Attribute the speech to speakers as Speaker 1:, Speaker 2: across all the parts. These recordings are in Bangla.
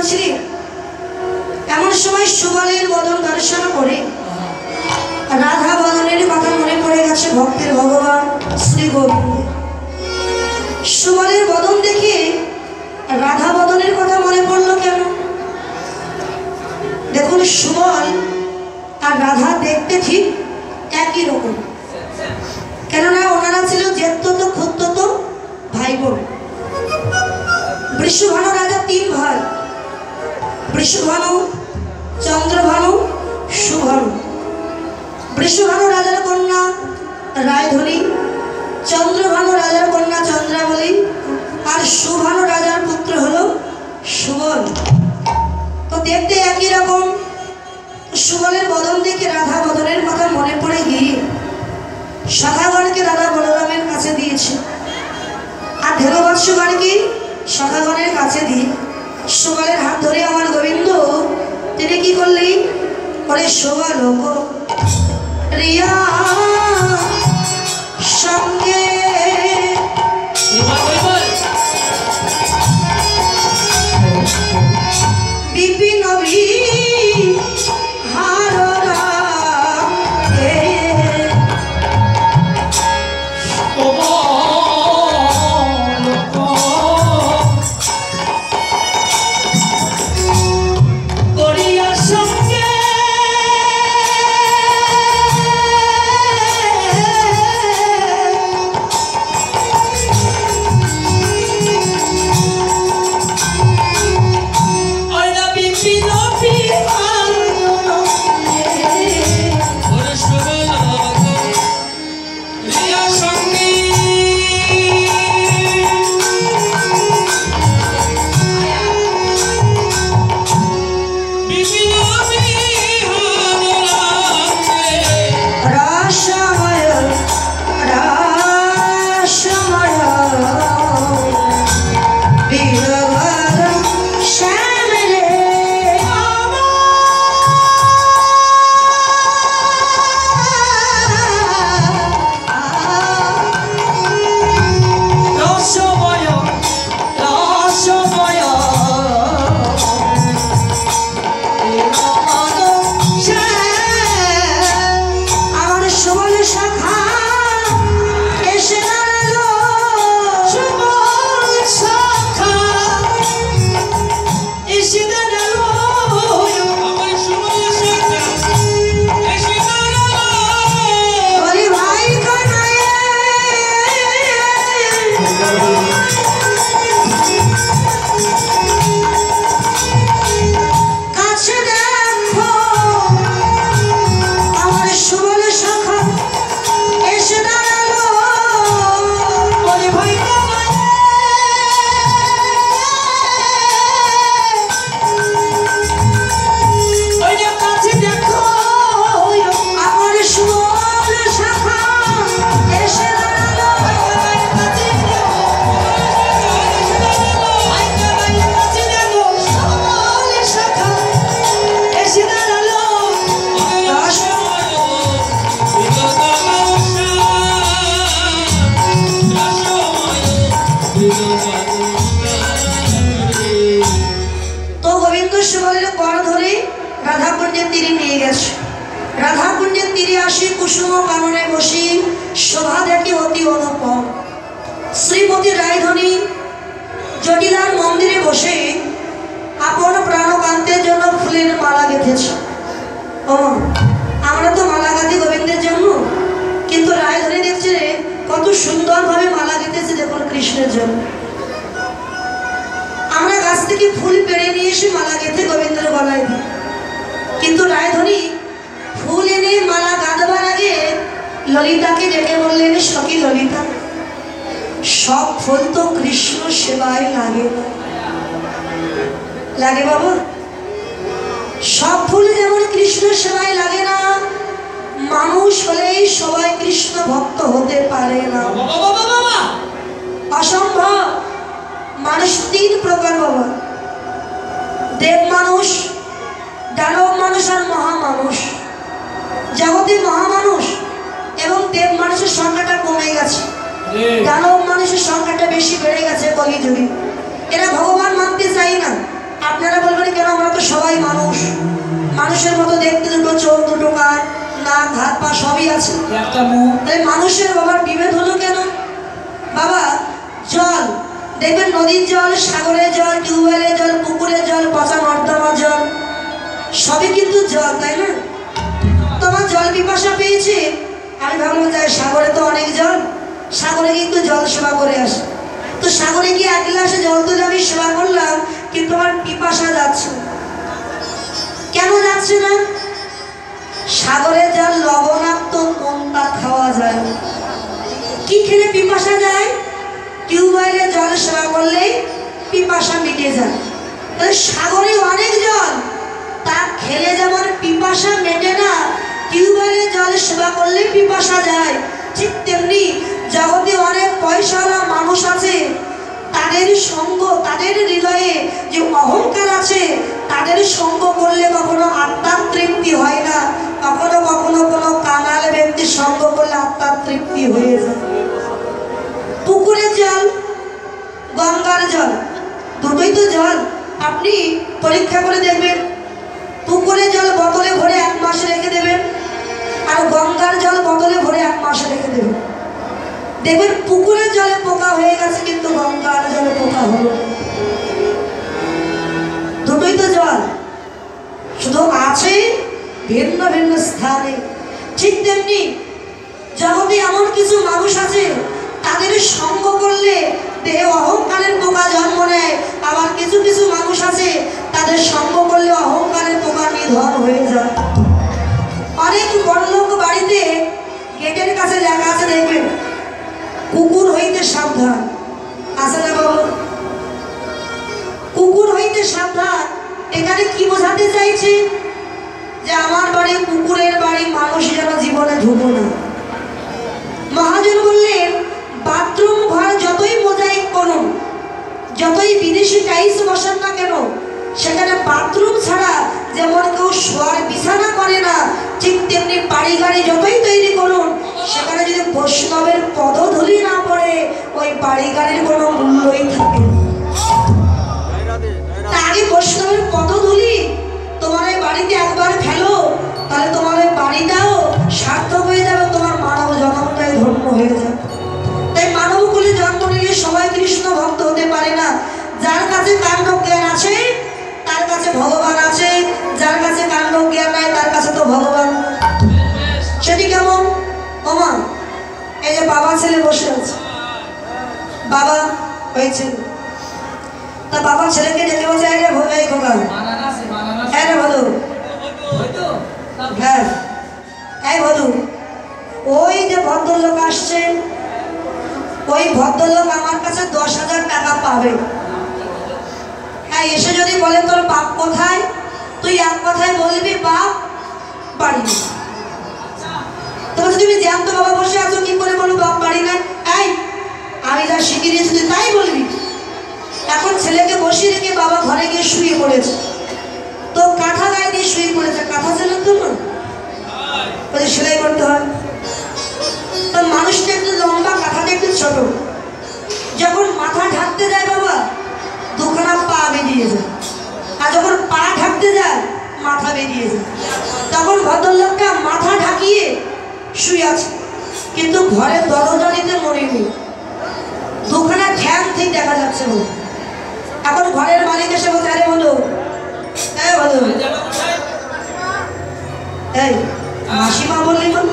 Speaker 1: বলছিলেন এমন সময় সুবলের বদন দর্শন করে রাধা বদনের কথা মনে পড়ে গেছে ভক্তের ভগবান শ্রী গোবিন্দ। সুবলের বদন দেখে রাধা বদনের কথা মনে পড়লো কেন? দেখুন, সুবল আর রাধা দেখতে ঠিক একই রকম, কেননা ওনারা ছিল জ্যেষ্ঠত ক্ষুদ্রত ভাই বোন। বৃষভানু রাজা তিন ভাই, বৃষভানু, চন্দ্রভানু, সুভানু। বৃষভানু রাজার কন্যা রায়ধনী, চন্দ্রভানু রাজার কন্যা চন্দ্রাবলী, আর সুভানু রাজার পুত্র হলো সুবল। তো দেখতে একই রকম। সুবলের বদন দেখে রাধা বদনের কথা মনে পড়ে গিয়ে সখাগণকে রাধা বলরামের কাছে দিয়েছে, আর ধেনুবৎসগণকে সখাগণের কাছে দিয়ে সুবলের হাত ধরে আমার গোবিন্দ তিনি কি করলেন? ওরে সুবল গো রিয়া সঙ্গে বিপিন রাধাকুণ্ডের তীরে আসি কুসুম কাননে বসি শোভা দেখে অতি অনুপম। শ্রীমতী রায়ধনী জটিলার মন্দিরে বসে আপন প্রাণকান্তের জন্য ফুলের মালা গেঁথেছে। ও আমরা তো মালা গাঁথি গোবিন্দের জন্য, কিন্তু রায়ধনী দেখছে কত সুন্দরভাবে মালা গেঁথেছে দেখুন কৃষ্ণের জন্য। আমরা গাছ থেকে ফুল পেড়ে নিয়ে এসে মালা গেঁথে গোবিন্দের গলায় দিই, কিন্তু রায়ধনী ফুল এনে মালা গাঁথবার আগে ললিতাকে ডেকে বললেন, সখী ললিতা, সব ফুল তো কৃষ্ণ সেবায় লাগে না। লাগে বাবা? সব ফুল যেমন কৃষ্ণ সেবায় লাগে না, মানুষ হলেই সবাই কৃষ্ণ ভক্ত হতে পারে না, অসম্ভব। মানুষ তিন প্রকার বাবা, দেব মানুষ, দানব মানুষ আর মহামানুষ। জগতে মহামানুষ এবং দেব মানুষের সংখ্যাটা কমে গেছে, দানব মানুষের সংখ্যাটা বেশি বেড়ে গেছে কলিযুগে। এরা ভগবান মানতে চাই না। আপনারা বলবেন আছে, তাই মানুষের বাবার বিভেদ হলো কেন? বাবা জল দেখবেন, নদীর জল, সাগরের জল, টিউবওয়েলের জল, পুকুরের জল, পচা নর্দমার জল, সবই কিন্তু জল, তাই না? তোমার জল পিপাসা পেয়েছে, আমি ভাবলাম যাই সাগরে তো অনেক জল, সাগরে গিয়ে একটু জল সেবা করে আসে। তো সাগরে গিয়ে 1 গ্লাসে জল তুলে আমি সেবা করলাম, কিন্তু আমার পিপাসা যাচ্ছে। কেন যাচ্ছে না? সাগরের জল লবণাক্ত, কোনটা খাওয়া যায়? কি খেলে পিপাসা যায়? টিউবওয়েলের জল সেবা করলেই পিপাসা মিটে যায়। তাহলে সাগরে অনেক জল, তা খেলে যেমন পিপাসা মেটে না, টিউবওয়েলের জল সেবা করলে পিপাসা যায়। ঠিক তেমনি জগতে অনেক পয়সাওয়ালা মানুষ আছে, তাদের সঙ্গ, তাদের হৃদয়ে যে অহংকার আছে, তাদের সঙ্গ করলে কখনো আত্মার তৃপ্তি হয় না, কখনো কখনো কোনো কাঙাল ব্যক্তির সঙ্গ করলে আত্মার তৃপ্তি হয়ে যায়। পুকুরের জল, গঙ্গার জল, দুটোই তো জল। আপনি পরীক্ষা করে দেখবেন, পুকুরের জল বোতলে ভরে 1 মাস রেখে দেবেন, আর গঙ্গার জল বোতলে ভরে 1 মাস রেখে দেবেন। দেখবেন পুকুরের জলে পোকা হয়ে গেছে, কিন্তু গঙ্গার জলে পোকা হলো। দুটোই তো জল, শুধু আছে ভিন্ন ভিন্ন স্থানে। ঠিক তেমনি জগতে এমন কিছু মানুষ আছে, তাদের সঙ্গ করলে দেহে অহংকারের পোকা জন্ম নেয়। আবার কিছু কিছু মানুষ আছে, তাদের সঙ্গ করলে অহংকারের পোকা নিধন হয়ে যায়। অনেক বড়লোক বাড়িতে গেটের কাছে লেখা আছে, দেখবেন কুকুর হইতে সাবধান। আছে না বাবু? কুকুর হইতে সাবধান, এখানে কি বোঝাতে চাইছে? যে আমার বাড়ি কুকুরের বাড়ি, মানুষ যেন জীবনে ঢুকো না। মহাজন বললেন, বাথরুম ঘর যতই মোজাইক করুন, যতই বিদেশি টাইলস বসান না কেন, সেখানে বাথরুম ছাড়া যেমন কেউ শোয়ার বিছানা করে না, ঠিক তেমনি বাড়ি গাড়ি যতই তৈরি করুন, সেখানে যদি বৈষ্ণবের পদধূলি না পড়ে, ওই বাড়ি গাড়ির কোনো মূল্যই থাকে না। তা আগে বৈষ্ণবের পদধূলি তোমার এই বাড়িতে একবার ফেলো, তাহলে তোমার ওই বাড়িটাও সার্থক হয়ে যাবে, তোমার মানব জন্মটাই ধন্য হয়ে যাবে। তাই মানব কুলে জন্ম নিলে সবাই কৃষ্ণ ভক্ত হতে পারে না। যার কাছে কাণ্ড জ্ঞান আছে তার কাছে ভগবান আছে, যার কাছে কাণ্ড জ্ঞান নাই তার কাছে তো ভগবান। সেটি কেমন? ওমা, এই যে বাবা ছেলে বসে আছে, বাবা হয়েছে, তা বাবা ছেলেকে ডেকে বলছে, এই রে ভোগাই খোকা, এই রে ভদু, হ্যাঁ এই ভদু, ওই যে ভদ্রলোক আসছে, ওই ভদ্রলোক আমার কাছে 10,000 টাকা পাবে। হ্যাঁ, এসে যদি বলে তোর বাপ কোথায়, তুই এক কথায় বলবি বাপ বাড়ি। তোমার তুমি জ্যান্ত বাবা বসে আছো, কি করে বলবো বাপ বাড়ি নাই? এই আমি যা শিখিয়ে দিয়েছি তুই তাই বলবি। এখন ছেলেকে বসিয়ে রেখে বাবা ঘরে গিয়ে শুয়ে পড়েছে, তো কাঁথা গায়ে দিয়ে শুয়ে পড়েছে। কাঁথা ছেলের তো না, ওদের সেলাই করতে হয়, তো মানুষটা একটু লম্বা, কাঁথাটা একটু ছোট। যখন মাথা ঢাকতে যায় বাবা, 2খানা পা বেরিয়ে যায়, আর যখন পা ঢাকতে যায় মাথা বেরিয়ে যায়। তখন ভদ্রলোকটা মাথা ঢাকিয়ে শুয়ে আছে, কিন্তু ঘরের দরজা দিতে মরিনি, 2খানা ঠ্যাং ঠিক দেখা যাচ্ছে। এখন ঘরের মালিক এসে বলছে, আরে বলো, এই বলো, এই মাসিমা বললি বল,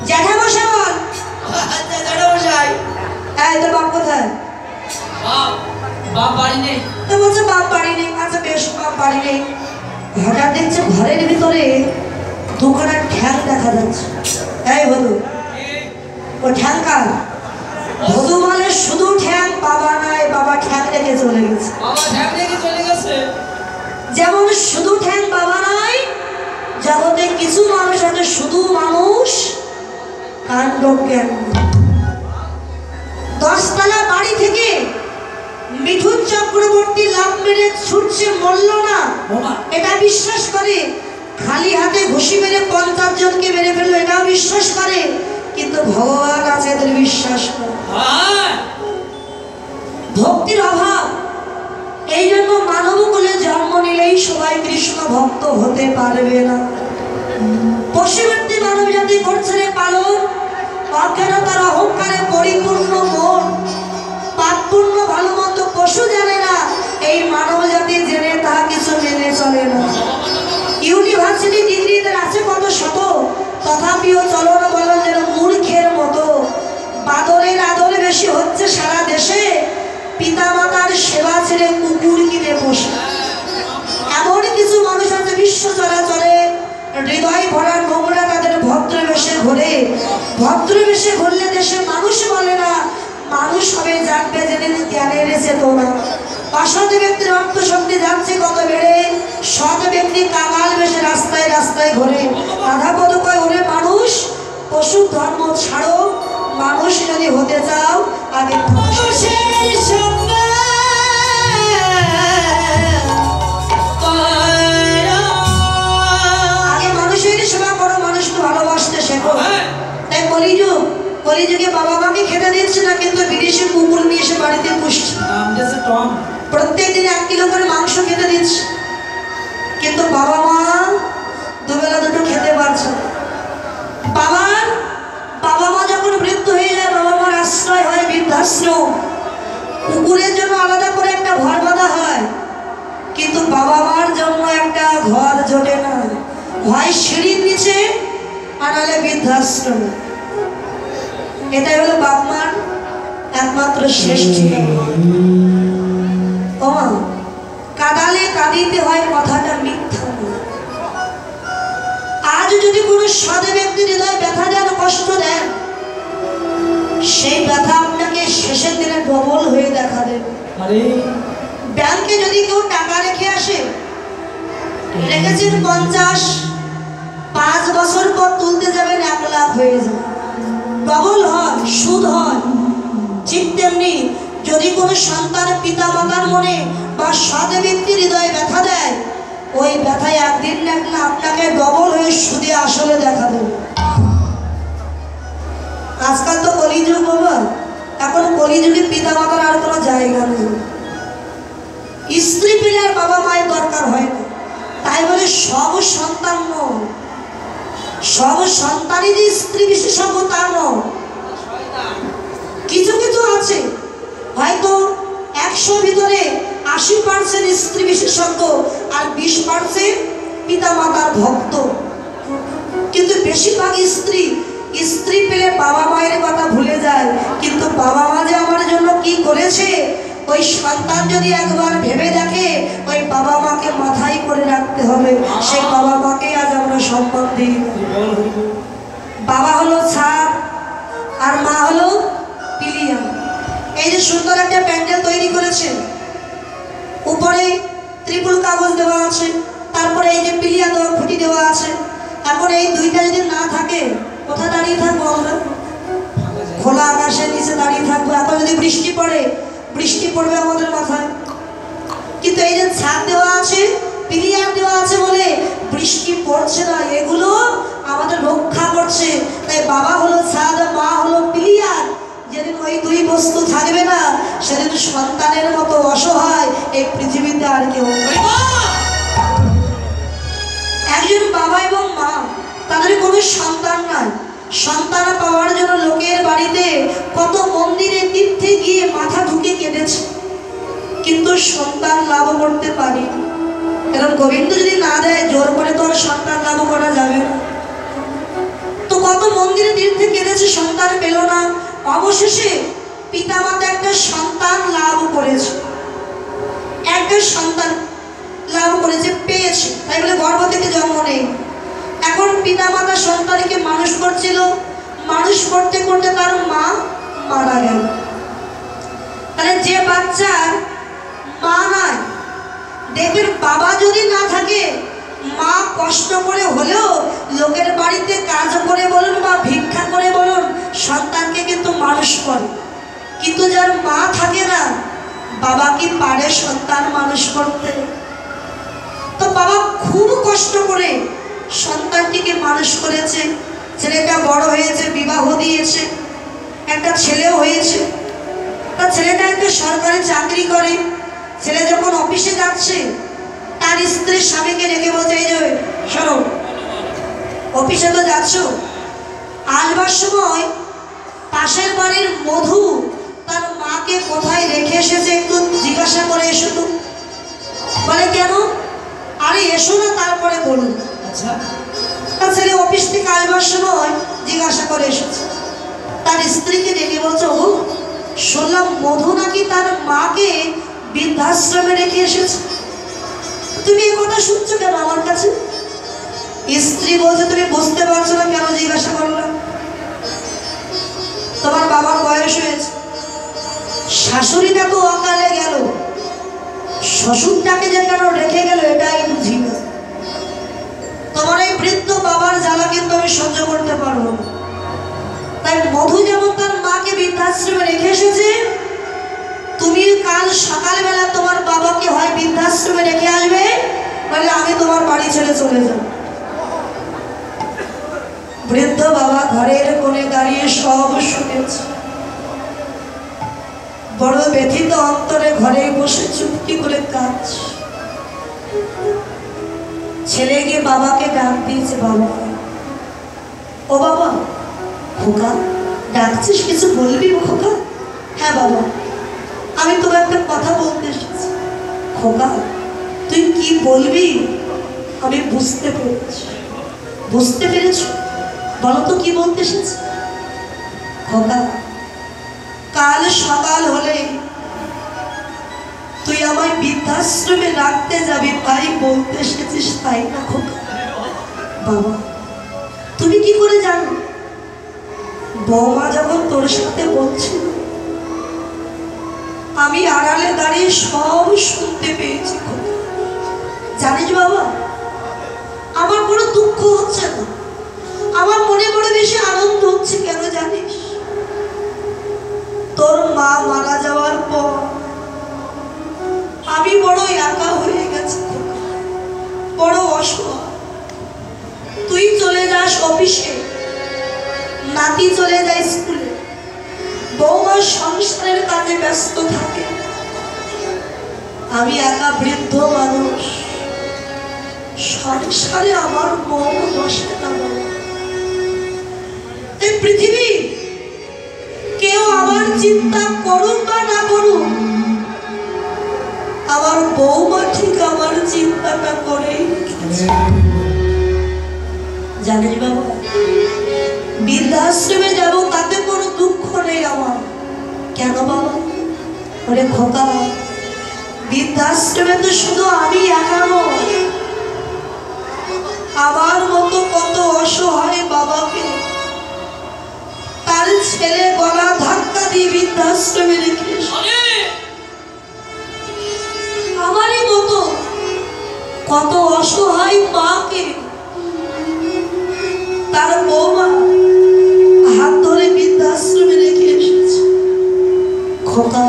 Speaker 1: জ্যাঠামশাই বল, জ্যাঠামশাই, এই তোর বাপ কোথায়?
Speaker 2: বাপ বাড়ি নেই।
Speaker 1: তো বলছে বাপ বাড়ি নেই। আচ্ছা বেশ, বাপ বাড়ি নেই। হঠাৎ দেখছে ঘরের ভিতরে 2খানা ঠ্যাং দেখা যাচ্ছে। এই বধু, ও ঠ্যাং কার? বধু বলে শুধু ঠ্যাং, বাবা নাই, বাবা ঠ্যাং রেখে চলে গেছে।
Speaker 2: বাবা ঠ্যাং রেখে চলে গেছে।
Speaker 1: যেমন শুধু ঠ্যাং বাবা নাই, জগতে কিছু মানুষ আছে শুধু মানুষ, কাণ্ড জ্ঞান। 10তলা বাড়ি থেকে মিঠুন চক্রবর্তী লাভ মেরে ছুটছে, মরল না, এটা বিশ্বাস করে। খালি হাতে ঘুষি মেরে 50 জনকে মেরে ফেললো, এটাও বিশ্বাস করে। কিন্তু ভগবান আছে এদের বিশ্বাস করে। ভক্তির অভাব, এই জন্য মানব কুলে জন্ম নিলেই সবাই কৃষ্ণ ভক্ত হতে পারবে না। পশুবর্তী মানব জাতি করছে রে পালন, অজ্ঞানতার অহংকারে পরিপূর্ণ মন, পাপপূর্ণ ভালো মন্দ পশু জানে না, এই মানব জাতি জেনে তাহা কিছু মেনে চলে না। ইউনিভার্সিটি ডিগ্রিদের আছে কত শত, তথাপিও চলন বলন যেন মূর্খের মতো। বাদরের আদর বেশি হচ্ছে সারা দেশে, পিতামাতার সেবা ছেড়ে কুকুর কিনে বসে। এমন কিছু মানুষ আছে বিশ্ব চরাচরে, হৃদয় ভরা নোংরা তাদের ভদ্রবেশে ঘোরে। ভদ্রবেশে ঘুরলে দেশে মানুষ বলে না, মানুষ হবে জানবে যেদিন জ্ঞানের চেতনা। অসৎ ব্যক্তির অর্থ শক্তি যাচ্ছে কত বেড়ে, সৎ ব্যক্তি কাঙাল বেশে রাস্তায় রাস্তায় ঘোরে। আধা পদ কয় ওরে মানুষ, পশু ধর্ম ছাড়ো, মানুষ যদি হতে চাও আগে মানুষের সঙ্গে সেবা করো, মানুষকে ভালোবাসতে শেখো। তাই কলিযুগে বাবা মাকে খেতে দিচ্ছে না, কিন্তু বিদেশি কুকুর নিয়ে এসে বাড়িতে পুষছে। প্রত্যেক দিন 1 কিলো করে মাংস খেতে দিচ্ছে, কিন্তু বাবা মা দুবেলা দুটো খেতে পারছে না। বাবা মা যখন মৃত্যু হয়ে যায়, বাবা মার আশ্রয় হয় বৃদ্ধাশ্রম। কুকুরের জন্য আলাদা করে একটা ঘর বাঁধা হয়, কিন্তু বাবা মার জন্য একটা ঘর জোটে না, হয় সিঁড়ির নিচে আর নাহলে বৃদ্ধাশ্রম। এটাই হলো বাপ মার একমাত্র শেষ ঠিকানা। ও কাঁদালে কাঁদিতে হয়, কথাটা মিথ্যা নয়। আজ যদি কোনো সৎ ব্যক্তির হৃদয় ব্যথা দেন, কষ্ট দেন, সেই ব্যথা আপনাকে শেষের দিনে ডবল হয়ে দেখা দেবে। ব্যাংকে যদি কেউ টাকা রেখে আসে, রেখেছেন 50, 5 বছর পর তুলতে যাবেন 1 লাখ হয়ে যাবে, ডবল হয়, সুদ হয়। ঠিক তেমনি যদি কোনো সন্তান পিতা মাতার মনে বা সৎ ব্যক্তির হৃদয়ে ব্যথা দেয়, ওই ব্যথায় একদিন না একদিন আপনাকে ডবল হয়ে সুদে আসলে দেখা দেবে। আজকাল তো কলিযুগ বাবা, এখন কলিযুগে পিতা মাতার আর কোনো জায়গা নেই। স্ত্রী পেলে আর বাবা মায়ের দরকার হয় না। তাই বলে সব সন্তান নয়, সব সন্তানই যে স্ত্রী বিশেষজ্ঞ তা নয়। কিছু কিছু আছে, হয়তো 100 ভিতরে 80% স্ত্রী বিশেষজ্ঞ আর 20% পিতা মাতার ভক্ত। কিন্তু বেশিরভাগ স্ত্রী পেলে বাবা মায়ের কথা ভুলে যায়, কিন্তু বাবা মা যে আমার জন্য কি করেছে ওই সন্তান যদি একবার ভেবে দেখে, ওই বাবা মাকে মাথায় করে রাখতে হবে। সেই বাবা মাকে আজ আমরা সম্মান দিই। বাবা হলো ছাদ আর মা হলো পিলিয়া। এই যে সুন্দর একটা প্যান্ডেল তৈরি করেছে, উপরে ত্রিপুল কাগজ দেওয়া আছে, তারপরে এই যে পিলিয়া দেওয়া খুঁটি দেওয়া আছে। এখন এই দুইটা যদি না থাকে, কোথায় দাঁড়িয়ে থাকবো আমরা? খোলা আকাশের নিচে দাঁড়িয়ে থাকবো। এখন যদি বৃষ্টি পড়ে, বৃষ্টি পড়বে আমাদের মাথায়। কিন্তু এই যে ছাদ দেওয়া আছে, পিলিয়ার দেওয়া আছে বলে বৃষ্টি পড়ছে না, এগুলো আমাদের রক্ষা করছে। তাই বাবা হলো ছাদ, মা হলো পিলিয়ার। যেদিন ওই দুই বস্তু থাকবে না, সেদিন সন্তানের মতো অসহায় এই পৃথিবীতে আর কেউ। একজন বাবা এবং মা, তাদের কোনো সন্তান নাই। সন্তান পাওয়ার জন্য লোকের বাড়িতে কত মন্দিরে তীর্থে গিয়ে মাথা ঢুকে কেঁদেছে, কিন্তু সন্তান লাভ করতে পারি। কারণ গোবিন্দ যদি না দেয়, জোর করে তো আর সন্তান লাভ করা যাবে না। তো কত মন্দিরে তীর্থে কেঁদেছে, সন্তান পেল না। অবশেষে পিতামাতা একটা সন্তান লাভ করেছে, একটা সন্তান লাভ করেছে, পেয়েছে। তাই বলে গর্ভ থেকে জন্ম নেই। এখন পিতামাতা সন্তানকে মানুষ করছিল, মানুষ করতে করতে তার মা মারা গেল। তাহলে যে বাচ্চার মা নাই, দেখবেন বাবা যদি না থাকে, মা কষ্ট করে হলেও লোকের বাড়িতে কাজ করে বলুন বা ভিক্ষা করে বলুন, সন্তানকে কিন্তু মানুষ করে। কিন্তু যার মা থাকে না, বাবা কি পারে সন্তান মানুষ করতে? তো বাবা খুব কষ্ট করে সন্তানটিকে মানুষ করেছে। ছেলেটা বড় হয়েছে, বিবাহ দিয়েছে, একটা ছেলেও হয়েছে। তা ছেলেটা একটা সরকারি চাকরি করে। ছেলে যখন অফিসে যাচ্ছে, তার স্ত্রীর স্বামীকে রেখে বলছে, এই যে শোনো, অফিসে তো যাচ্ছ, আসবার সময় পাশের বাড়ির মধু তার মাকে কোথায় রেখে এসেছে একটু জিজ্ঞাসা করে এসো তো। বলে কেন? আরে এসো না, তারপরে বলুন।
Speaker 2: আচ্ছা,
Speaker 1: তার ছেলে অফিস থেকে আসবার সময় জিজ্ঞাসা করে এসেছে, তার স্ত্রীকে ডেকে বলছে, ও শুনলাম মধু নাকি তার মাকে বৃদ্ধাশ্রমে রেখে এসেছে, তুমি এ কথা শুনছো কেন আমার কাছে? স্ত্রী বলছে, তুমি বুঝতে পারছো না কেন জিজ্ঞাসা করলাম? তোমার বাবার বয়স হয়েছে, শাশুড়িটা তো অকালে গেল, শ্বশুরটাকে যে কেন রেখে গেল এটাই বুঝি না। তোমার এই বৃদ্ধ বাবার জ্বালা কিন্তু আমি সহ্য করতে পারবো না। তাই মধু যেমন তার মাকে বৃদ্ধাশ্রমে রেখে এসেছে, তুমি কাল সকালবেলা তোমার বাবাকে হয় বৃদ্ধাশ্রমে রেখে আসবে, বলে আমি তোমার বাড়ি ছেড়ে চলে যাব। বৃদ্ধ বাবা ঘরের কোণে দাঁড়িয়ে সব শুনেছে, বড় ব্যথিত অন্তরে ঘরে বসে চুপটি করে কাঁদছে। ছেলে গিয়ে বাবাকে ডাক দিয়েছে, বাবা, ও বাবা, খোকা ডাকছিস, কিছু বলবি খোকা? হ্যাঁ বাবা, আমি তোমার একটা কথা বলতে এসেছি। খোকা তুই কি বলবি আমি বুঝতে পেরেছি। বুঝতে পেরেছ? বলো তো কি বলতে এসেছি। খোকা কাল সকাল হলে তুই আমায় বৃদ্ধাশ্রমে রাখতে যাবি, তাই বলতে এসেছিস, তাই না খোকা? বাবা তুমি কি করে জানো? বৌমা যখন তোর সাথে বলছিল আমি আড়ালে দাঁড়িয়ে সব শুনতে পেয়েছি খোকা। জানিস বাবা, আমার কোনো দুঃখ হচ্ছে না, আমার মনে বড় বেশি আনন্দ হচ্ছে। কেন জানিস? তোর মা মারা যাওয়ার পর আমি বড় একা হয়ে গেছি, বড় অসহায়। তুই চলে যাস অফিসে, নাতি চলে যায় স্কুলে, বৌমা সংসারের কাজে ব্যস্ত থাকে, আমি একা বৃদ্ধ মানুষ, সংসারে আমার মন বসে না। এই পৃথিবী কেউ আমার চিন্তা করুক বা না করুক, আমার বৌমা ঠিক আমার চিন্তাটা করেই রেখেছে। জানিস বাবা, বৃদ্ধাশ্রমে যাব তাতে কোনো দুঃখ নেই আমার। কেন বাবা? ওরে খোকা, বৃদ্ধাশ্রমে তো শুধু আমি একা নই, আমার মতো কত অসহায় বাবাকে তার ছেলে গলা ধাক্কা দিয়ে বৃদ্ধাশ্রমে রেখে আমারই মতো কত অসহায় মাকে তার বৌমা হাত ধরে বৃদ্ধাশ্রমে রেখে এসেছে। খোকা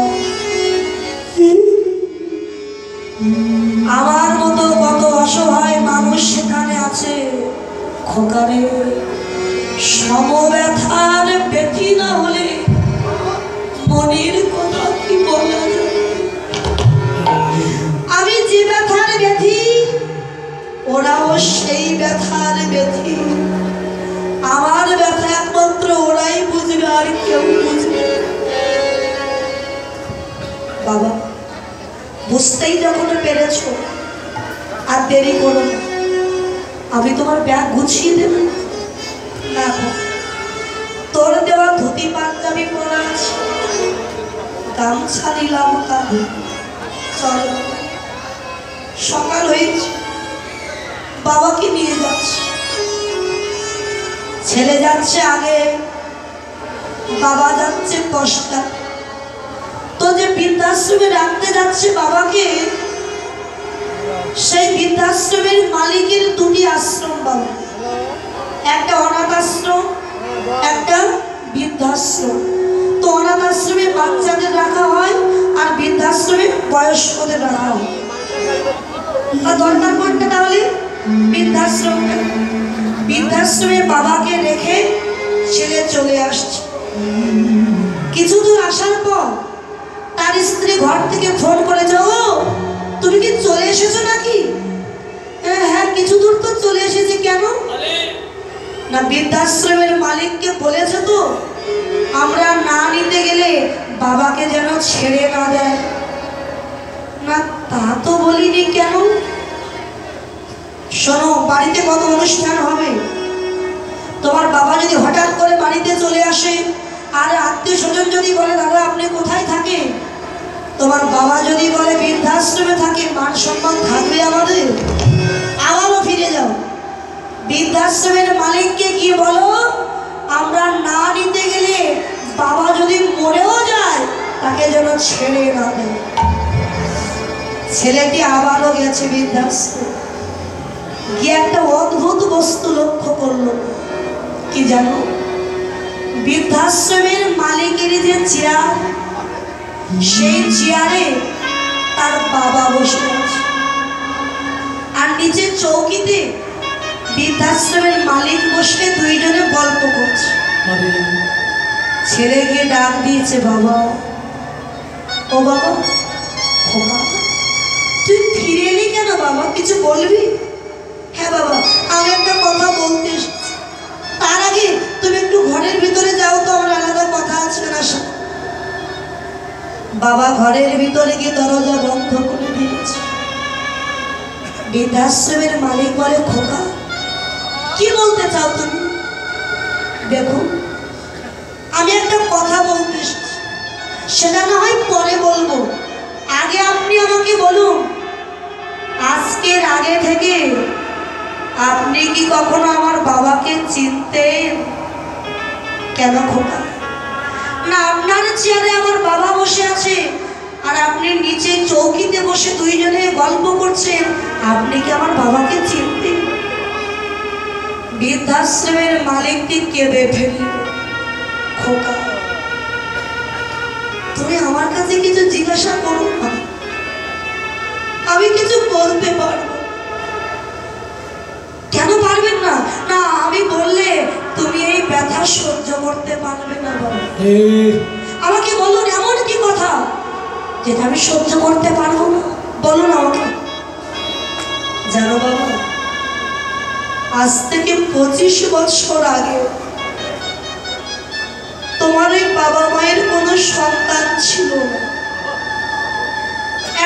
Speaker 1: আমার মতো কত অসহায় মানুষ সেখানে আছে। খোকারে সমব্যথার ব্যথি না হলে মনের কথা কি বলা যায়? আমি যে ব্যথার ব্যথি, ওরাও সেই ব্যথার ব্যথি। আমার ব্যথা একমাত্র ওরাই বুঝবে, আর কেউ বুঝবে। বাবা বুঝতেই যখন পেরেছ, আর দেরি করো না, আমি তোমার ব্যাগ গুছিয়ে দেব। না, তোর দেওয়া ধুতি পাঞ্জাবি পরা আছে, গামছা নিলাম কাঁধে, চল। সকাল হয়েছে, বাবাকে নিয়ে যাচ্ছে। ছেলে যাচ্ছে আগে, বাবা যাচ্ছে পশ্চাৎ। তো যে বৃদ্ধাশ্রমে রাখতে যাচ্ছে বাবাকে, সেই বৃদ্ধাশ্রমের মালিকের দুটি আশ্রম বাবা, একটা অনাথ আশ্রম, একটা বৃদ্ধাশ্রম। তো অনাথ আশ্রমে বাচ্চাদের রাখা হয়, আর বৃদ্ধাশ্রমে বয়স্কদের রাখা হয়। দরকার পড়তে তাহলে বৃদ্ধাশ্রমটা। বৃদ্ধাশ্রমে বাবাকে রেখে ছেলে চলে আসছে। কিছু দূর আসার পর তার স্ত্রী ঘর থেকে ফোন করেছে, ও তুমি কি চলে এসেছো নাকি? হ্যাঁ, কিছু দূর তো চলে এসেছি। কেন? না বৃদ্ধাশ্রমের মালিককে বলেছে তো আমরা না নিতে গেলে বাবাকে যেন ছেড়ে না দেয়? না তা তো বলিনি। কেন? শোনো, বাড়িতে কত অনুষ্ঠান হবে, তোমার বাবা যদি হঠাৎ করে বাড়িতে চলে আসে আর আত্মীয় স্বজন যদি বলে দাদা আপনি কোথায় থাকেন, তোমার বাবা যদি বলে বৃদ্ধাশ্রমে থাকে, মান সম্মান থাকবে আমাদের? আবারও ফিরে যাও, বৃদ্ধাশ্রমের মালিককে গিয়ে বলো আমরা না নিতে গেলে বাবা যদি মরেও যায় তাকে যেন ছেড়ে না দেয়। ছেলেটি আবারও গেছে বৃদ্ধাশ্রমে, গিয়ে একটা অদ্ভুত বস্তু লক্ষ্য করলো। কি জানো? বৃদ্ধাশ্রমের মালিকের যে চেয়ার, সেই চেয়ারে তার বাবা বসে আছে, আর নিচে চৌকিতে বৃদ্ধাশ্রমের মালিক বসে দুইজনে গল্প করছে। ছেলে গিয়ে ডাক দিয়েছে, বাবা, ও বাবা, খোকা তুই ফিরে এলি কেন বাবা, কিছু বলবি? হ্যাঁ বাবা, আমি একটা কথা বলতে এসেছি। তার আগে তুমি একটু ঘরের ভিতরে যাও তো, আমার আলাদা কথা আছে না। বাবা ঘরের ভিতরে গিয়ে দরজা বন্ধ করে দিয়েছে। বৃদ্ধাশ্রমের মালিক বলে, খোকা কি বলতে চাও তুমি? দেখো, আমি একটা কথা বলতে এসেছি, সেটা না হয় পরে বলবো, আগে আপনি আমাকে বলুন, আজকের আগে থেকে আপনি কি কখনো আমার বাবাকে চিনতেন? কেন খোকা? না আপনার চেয়ারে আমার বাবা বসে আছে আর আপনি নিচে চৌকিতে বসে দুইজনে গল্প করছেন, আপনি কি আমার বাবাকে চিনতেন? বৃদ্ধাশ্রমের মালিকটি কেঁদে ফেলল। খোকা তুমি আমার কাছে কিছু জিজ্ঞাসা করো না, আমি কিছু বলতে পারবো। কেন পারবেন না? না আমি বললে তুমি এই ব্যথা সহ্য করতে পারবে না বাবা। আমাকে বলুন, এমন কি কথা যেটা আমি সহ্য করতে পারবো না? বলুন আমাকে। জানো বাবা, আজ থেকে 25 বছর আগে তোমার ওই বাবা মায়ের কোনো সন্তান ছিল না।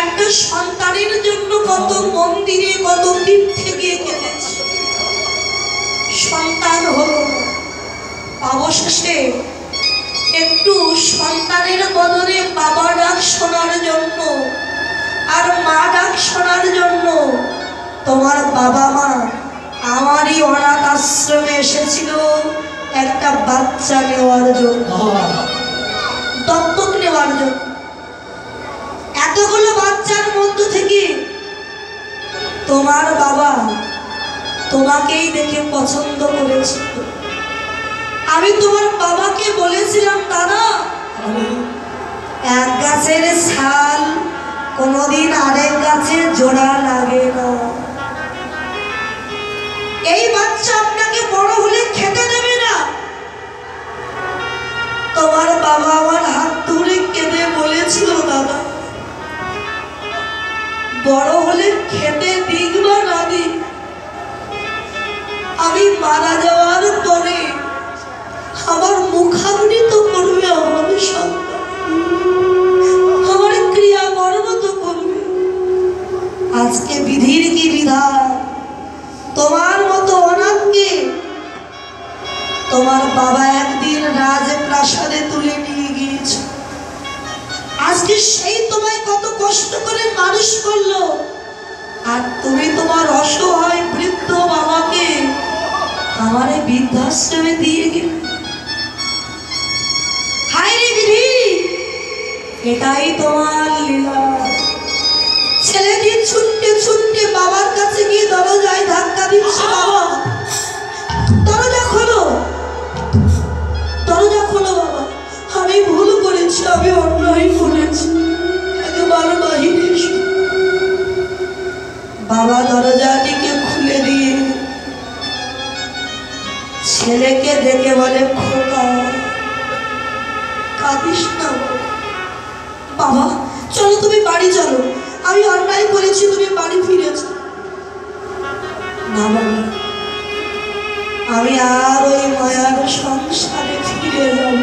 Speaker 1: একটা সন্তানের জন্য কত মন্দিরে কত তীর্থে গিয়ে কেঁদেছে, সন্তান হলো না। অবশেষে একটু সন্তানের বদলে বাবা ডাক শোনার জন্য আর মা ডাক শোনার জন্য তোমার বাবা মা আমারই অনাথ আশ্রমে এসেছিল একটা বাচ্চা নেওয়ার জন্য, দত্তক নেওয়ার জন্য। এতগুলো বাচ্চার মধ্য থেকে তোমার বাবা তোমাকেই দেখে পছন্দ করেছিল। আমি তোমার বাবাকে বলেছিলাম, দাদা এক গাছের ছাল কোনোদিন আরেক গাছে জোড়া লাগে না, এই বাচ্চা আপনাকে বড় হলে খেতে দেবে না। তোমার বাবা আমার হাত ধরে কেঁদে বলেছিল, দাদা বড় হলে খেতে দিক বা না দিক, আমি মারা যাওয়ার পরে আমার মুখাবৃত করবে আমাদের সন্তান, আমার ক্রিয়াকর্ম তো করবে। আজকে বিধির কি বিধান, তোমার মতো অনাথকে তোমার বাবা একদিন রাজপ্রাসাদে তুলে নিয়ে গিয়েছে। আজকে সেই তোমায় কত কষ্ট করে মানুষ করলো, আর তুমি তোমার অসহায় বৃদ্ধ বাবাকে আমার এই বৃদ্ধাশ্রমে দিয়ে গেলে। হায় রে বিধি, এটাই তোমার লীলা। ছেলেটি ছুটতে ছুটতে বাবার কাছে গিয়ে দরজায় ধাক্কা দিচ্ছে, বাবা দরজা খোলো, দরজা খোলো বাবা, আমি ভুল করেছি, আমি অন্যায় করেছি, একবার বাহিরে এসো। বাবা দরজাটিকে খুলে দিয়ে ছেলেকে দেখে বলে, খোকা কাঁদিস না বাবা, চলো তুমি বাড়ি চলো, আমি অন্যায় করেছি, তুমি বাড়ি ফিরেছ। না বাবা, আমি আমি আর ওই মায়ার সংসারে ফিরে যাব।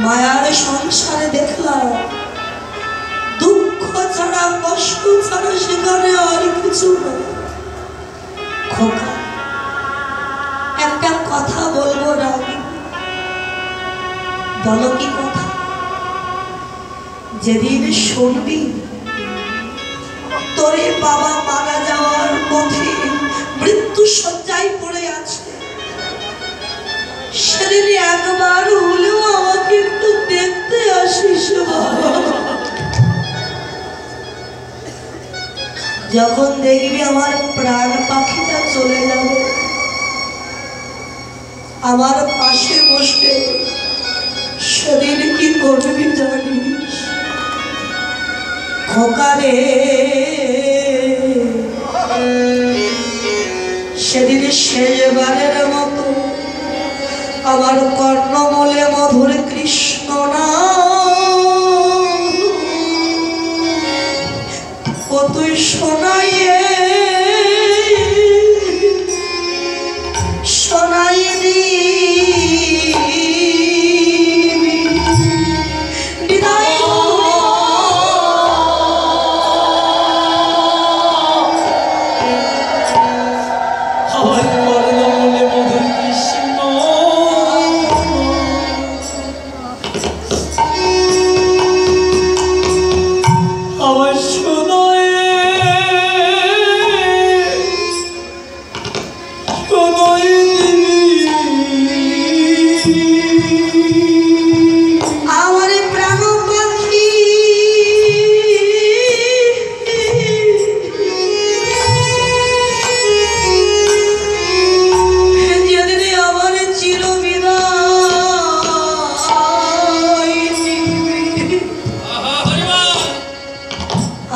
Speaker 1: মায়ার সংসারে দেখলাম দুঃখ ছাড়া, কষ্ট ছাড়া সেখানে আর কিছু না। খোকা, একটা কথা বলবো রানী। বলো কি কথা? যেদিন শুনবি তোরে বাবা মারা যাওয়ার পথে মৃত্যু শয্যায় পড়ে আছে, সেদিন একবার হলেও আমাকে একটু দেখতে আসিস বাবা। যখন দেখবি আমার প্রাণ পাখিটা চলে যাবে, আমার পাশে বসে সেদিন কি করবি জানিস? খোকারে, সেদিন শেষবারের মতো আমার কর্ণমূলে মধুর কৃষ্ণ নাম ও তুই শোনাইয়ে শোনাইয়ে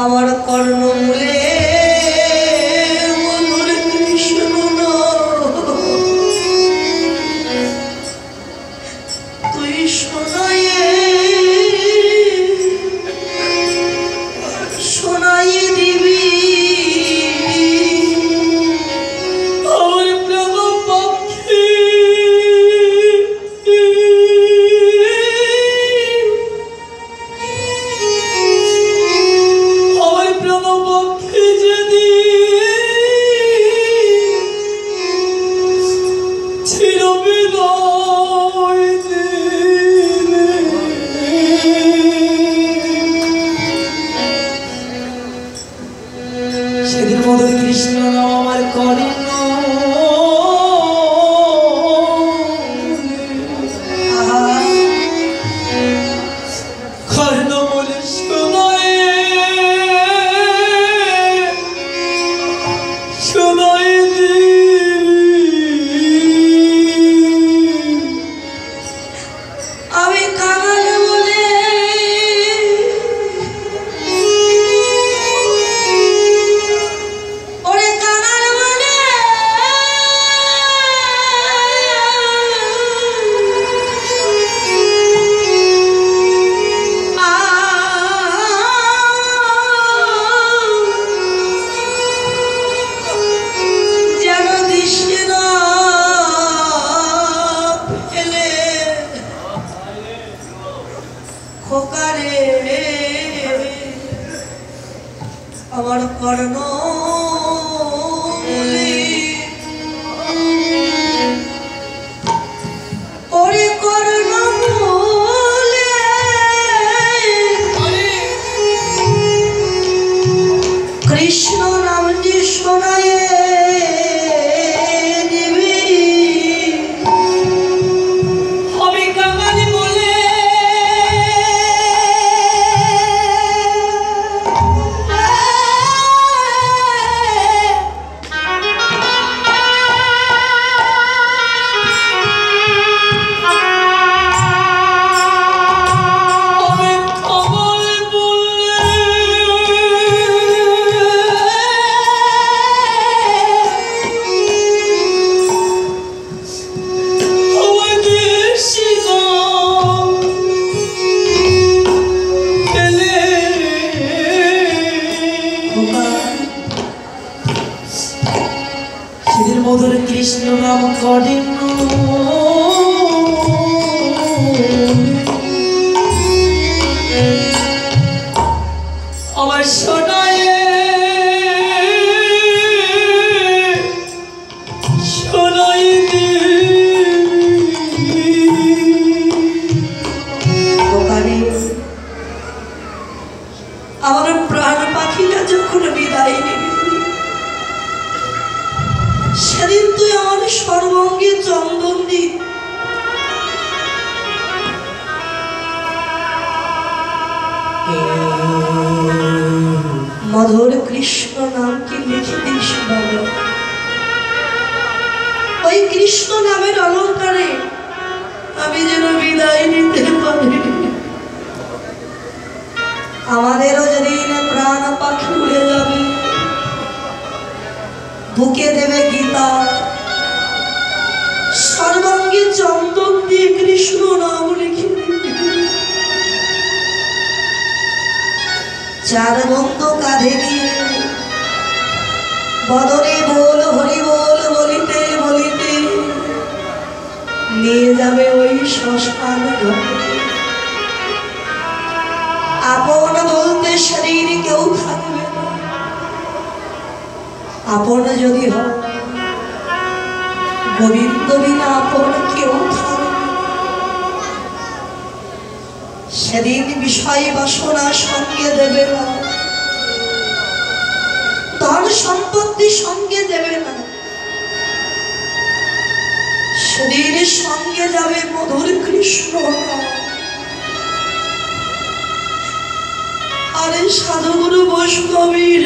Speaker 1: আমার কর্ণমূলে মধুর কৃষ্ণ তুই শোনাইয়ে শোনাইয়ে দিবি আমার প্রাণ পাখি। সেদিন মধুর কৃষ্ণ নাম আমার কর্ণ কর্ণ বলে শোনায় শোনায় আমি কাঙাল বলে খোকারে আমার কর্ণ ওরে কর্ণ কৃষ্ণ নাম যে শোনায়
Speaker 2: মধুর কৃষ্ণ নাম করেন আমার শোনায় শোনায়
Speaker 1: ওখানে আমার প্রাণ পাখিটা যখন বিদায় নিবি সেদিন তুই আমার সর্বঙ্গে চন্দন দি মধুর কৃষ্ণ নাম কি লিখে দিস বাবা ওই কৃষ্ণ নামের অলঙ্কারে আমি যেন বিদায় নিতে পারি আমাদেরও যেদিন প্রাণ পাখি উড়ে যাবে বুকে দেবে গীতা সর্বাঙ্গে চন্দন দিয়ে কৃষ্ণ নাম লিখে চার বন্ধু কাঁধে নিয়ে বদনে বল হরি বল বলিতে বলিতে নিয়ে যাবে ওই শ্মশান ঘরে আপন বলতে শরীর কেউ থাকবে না আপন যদি হয় গোবিন্দ বিনা আপন কেউ থাকবে না। সেদিন বিষয় বাসনা সঙ্গে দেবে না ধন সম্পত্তি সঙ্গে দেবে না সেদিন সঙ্গে যাবে মধুর কৃষ্ণ নাম। আরে সাধুগুরু বৈষ্ণবীর